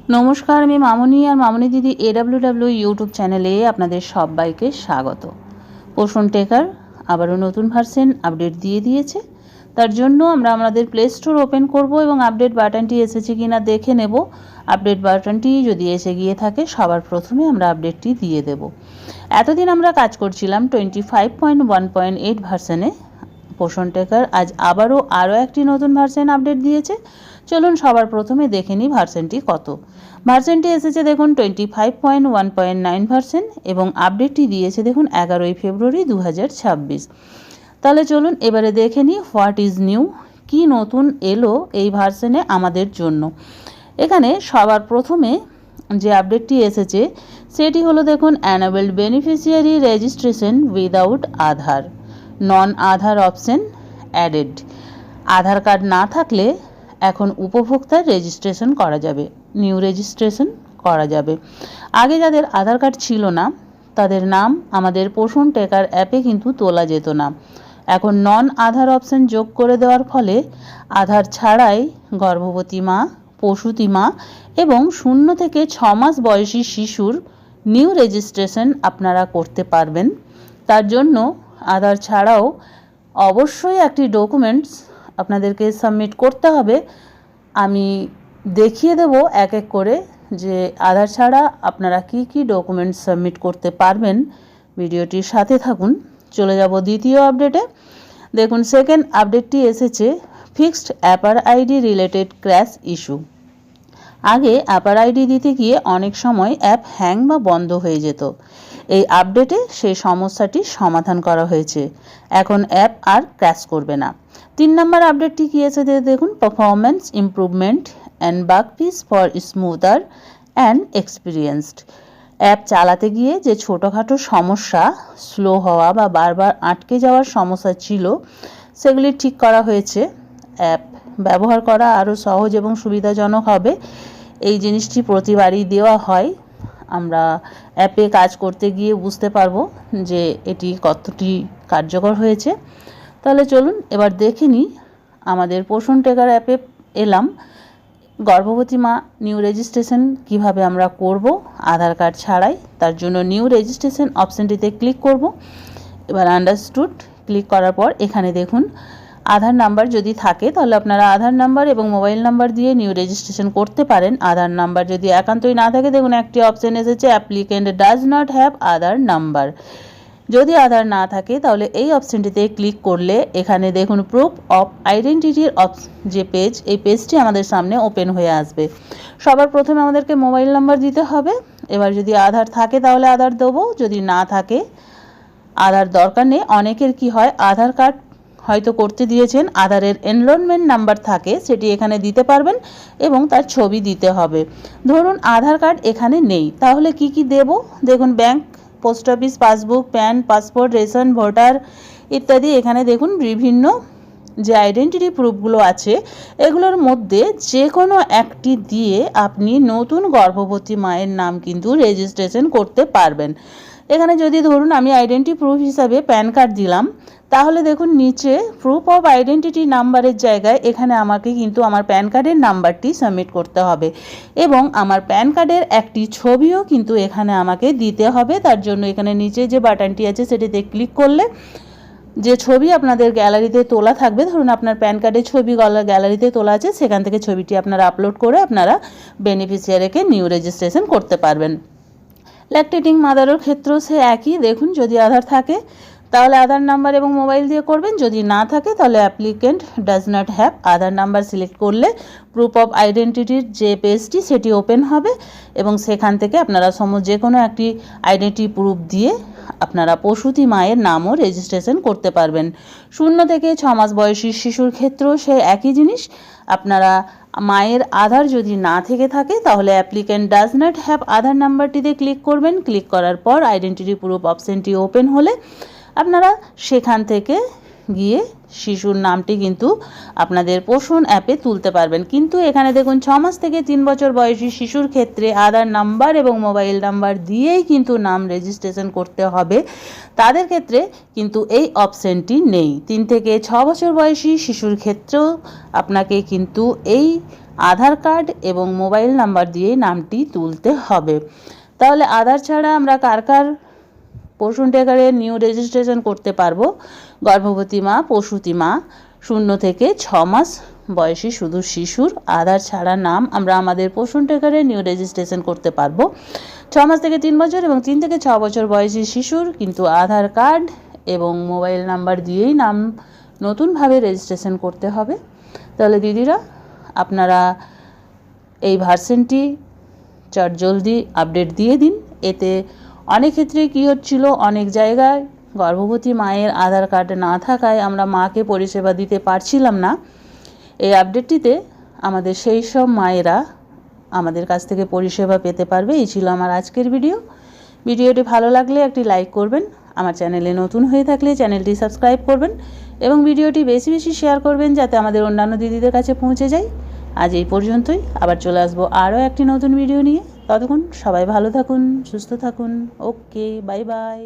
নমস্কার, আমি মামনি আর মামনি দিদি AWW ইউটিউব চ্যানেলে আপনাদের সবাইকে স্বাগত। পোষণ টেকার আবারও নতুন ভার্সন আপডেট দিয়ে দিয়েছে। তার জন্য আমরা আমাদের প্লে স্টোর ওপেন করব এবং আপডেট বাটনটি এসেছে কিনা দেখে নেব। আপডেট বাটনটি যদি এসে গিয়ে থাকে সবার প্রথমে আমরা আপডেটটি দিয়ে দেব। এতদিন আমরা কাজ করছিলাম 25.1.8 ভার্সনে। পোষণ টেকার আজ আরও একটি নতুন ভার্সন আপডেট দিয়েছে। চলুন সবার প্রথমে দেখে নিই ভার্সনটি কত। ভার্সনটি এসেছে দেখুন 25.1.9 ভার্সন এবং আপডেটটি দিয়েছে দেখুন 11ই ফেব্রুয়ারি 2026। তাহলে চলুন এবারে দেখে নিই হোয়াট ইজ নিউ, কি নতুন এলো এই ভার্সনে আমাদের জন্য। এখানে সবার প্রথমে যে আপডেটটি এসেছে সেটি হলো দেখুন অ্যানাবেলড বেনিফিশিয়ারি রেজিস্ট্রেশন উইদাউট আধার, নন আধার অপশন অ্যাডেড। আধার কার্ড না থাকলে এখন উপভোক্তার রেজিস্ট্রেশন করা যাবে, নিউ রেজিস্ট্রেশন করা যাবে। আগে যাদের আধার কার্ড ছিল না তাদের নাম আমাদের পোষণ টেকার অ্যাপে কিন্তু তোলা যেত না। এখন নন আধার অপশন যোগ করে দেওয়ার ফলে আধার ছাড়াই গর্ভবতী মা, প্রসূতি মা এবং 0 থেকে 6 মাস বয়সী শিশুর নিউ রেজিস্ট্রেশন আপনারা করতে পারবেন। তার জন্য আধার ছাড়াও অবশ্যই একটি ডকুমেন্টস আপনাদেরকে সাবমিট করতে হবে। আমি দেখিয়ে দেব এক এক করে যে আধার ছাড়া আপনারা কি কি ডকুমেন্টস সাবমিট করতে পারবেন। ভিডিওটির সাথে থাকুন। চলে যাব দ্বিতীয় আপডেটে। দেখুন সেকেন্ড আপডেটটি এসেছে fixed upper ID related crash issue. আগে অ্যাপার আইডি দিতে গিয়ে অনেক সময় অ্যাপ হ্যাং বা বন্ধ হয়ে যেত। এই আপডেটে সেই সমস্যাটি সমাধান করা হয়েছে। এখন অ্যাপ আর ক্র্যাশ করবে না। 3 নম্বর আপডেটটি কী এসেছে দেখুন performance improvement and bug fix for smoother and experienced. App চালাতে গিয়ে যে ছোটোখাটো সমস্যা, স্লো হওয়া বা বারবার আটকে যাওয়ার সমস্যা ছিল সেগুলি ঠিক করা হয়েছে। অ্যাপ ব্যবহার করা আরও সহজ এবং সুবিধাজনক হবে। এই জিনিসটি প্রতিবারই দেওয়া হয়। আমরা অ্যাপে কাজ করতে গিয়ে বুঝতে পারবো যে এটি কতটি কার্যকর হয়েছে। তাহলে চলুন এবার দেখে নিই আমাদের পোষণ টেকার অ্যাপে এলাম। গর্ভবতী মা নিউ রেজিস্ট্রেশন কিভাবে আমরা করব আধার কার্ড ছাড়াই। তার জন্য নিউ রেজিস্ট্রেশন অপশানটিতে ক্লিক করব। এবার আন্ডারস্টুড ক্লিক করার পর এখানে দেখুন আধার নাম্বার যদি থাকে তাহলে আপনারা আধার নাম্বার এবং মোবাইল নাম্বার দিয়ে নিউ রেজিস্ট্রেশন করতে পারেন। আধার নাম্বার যদি একান্তই না থাকে দেখুন একটি অপশান এসেছে applicant does not have Aadhaar number. যদি আধার না থাকে তাহলে এই অপশানটিতে ক্লিক করলে এখানে দেখুন প্রুফ অফ আইডেন্টিটির যে পেজ, এই পেজটি আমাদের সামনে ওপেন হয়ে আসবে। সবার প্রথমে আমাদেরকে মোবাইল নাম্বার দিতে হবে। এবার যদি আধার থাকে তাহলে আধার দেবো, যদি না থাকে আধার দরকার নেই। অনেকের কি হয় আধার কার্ড হয়তো করতে দিয়েছেন, আধারের এনরোলমেন্ট নাম্বার থাকে সেটি এখানে দিতে পারবেন এবং তার ছবি দিতে হবে। ধরুন আধার কার্ড এখানে নেই তাহলে কি কি দেব দেখুন bank, post office passbook, pan, passport, ration, voter ইত্যাদি। এখানে দেখুন বিভিন্ন যে আইডেন্টিটি প্রুফগুলো আছে এগুলোর মধ্যে যে কোনো একটি দিয়ে আপনি নতুন গর্ভবতী মায়ের নাম কিন্তু রেজিস্ট্রেশন করতে পারবেন। এখানে যদি ধরুন আমি আইডেন্টিটি প্রুফ হিসাবে প্যান কার্ড দিলাম তাহলে দেখুন নিচে প্রুফ অফ আইডেন্টিটি নাম্বারের জায়গায় এখানে আমাকে কিন্তু আমার প্যান কার্ডের নাম্বারটি সাবমিট করতে হবে এবং আমার প্যান কার্ডের একটি ছবিও কিন্তু এখানে আমাকে দিতে হবে। তার জন্য এখানে নিচে যে বাটনটি আছে সেটিতে ক্লিক করলে যে ছবি আপনাদের গ্যালারিতে তোলা থাকবে, ধরুন আপনার প্যান কার্ডের ছবি গ্যালারিতে তোলা আছে, সেখান থেকে ছবিটি আপনারা আপলোড করে আপনারা বেনিফিশিয়ারিকে নিউ রেজিস্ট্রেশন করতে পারবেন। ল্যাকটেটিং মাদারের ক্ষেত্রেও সে একই। দেখুন যদি আধার থাকে তাহলে আধার নাম্বার এবং মোবাইল দিয়ে করবেন, যদি না থাকে তাহলে applicant does not have Aadhaar number select করলে প্রুফ অফ আইডেন্টিটির যে পেজটি সেটি ওপেন হবে এবং সেখান থেকে আপনারা যে কোনো একটি আইডেন্টিটি প্রুফ দিয়ে আপনারা প্রসূতি মায়ের নামও রেজিস্ট্রেশন করতে পারবেন। 0 থেকে 6 মাস বয়সী শিশুর ক্ষেত্রেও সে একই জিনিস। আপনারা মায়ের আধার যদি না থেকে থাকে তাহলে applicant does not have Aadhaar নাম্বারটিতে ক্লিক করবেন। ক্লিক করার পর আইডেন্টিটি প্রুফ অপশানটি ওপেন হলে আপনারা সেখান থেকে গিয়ে শিশুর নামটি কিন্তু আপনাদের পোষণ অ্যাপে তুলতে পারবেন। কিন্তু এখানে দেখুন 6 মাস থেকে 3 বছর বয়সী শিশুর ক্ষেত্রে আধার নাম্বার এবং মোবাইল নাম্বার দিয়েই কিন্তু নাম রেজিস্ট্রেশন করতে হবে। তাদের ক্ষেত্রে কিন্তু এই অপশানটি নেই। 3 থেকে 6 বছর বয়সী শিশুর ক্ষেত্রেও আপনাকে কিন্তু এই আধার কার্ড এবং মোবাইল নাম্বার দিয়ে নামটি তুলতে হবে। তাহলে আধার ছাড়া আমরা কার কার পোষণ ট্র্যাকারে নিউ রেজিস্ট্রেশন করতে পারবো? গর্ভবতী মা, প্রসূতি মা, 0 থেকে 6 মাস বয়সী শুধু শিশুর আধার ছাড়া নাম আমরা আমাদের পোষণ ট্র্যাকারে নিউ রেজিস্ট্রেশন করতে পারবো। 6 মাস থেকে 3 বছর এবং 3 থেকে 6 বছর বয়সী শিশুর কিন্তু আধার কার্ড এবং মোবাইল নাম্বার দিয়েই নাম নতুনভাবে রেজিস্ট্রেশন করতে হবে। তাহলে দিদিরা, আপনারা এই ভার্সনটি চটজলদি আপডেট দিয়ে দিন। এতে অনেক ক্ষেত্রে কী হচ্ছিল, অনেক জায়গায় গর্ভবতী মায়ের আধার কার্ড না থাকায় আমরা মাকে পরিষেবা দিতে পারছিলাম না। এই আপডেটটিতে আমাদের সেই সব মায়েরা আমাদের কাছ থেকে পরিষেবা পেতে পারবে। এই ছিল আমার আজকের ভিডিওটি ভালো লাগলে একটি লাইক করবেন, আমার চ্যানেলে নতুন হয়ে থাকলে চ্যানেলটি সাবস্ক্রাইব করবেন এবং ভিডিওটি বেশি বেশি শেয়ার করবেন যাতে আমাদের অন্যান্য দিদিদের কাছে পৌঁছে যায়। আজ এই পর্যন্তই, আবার চলে আসবো আরও একটি নতুন ভিডিও নিয়ে। ততক্ষণ সবাই ভালো থাকুন, সুস্থ থাকুন। ওকে, বাই বাই।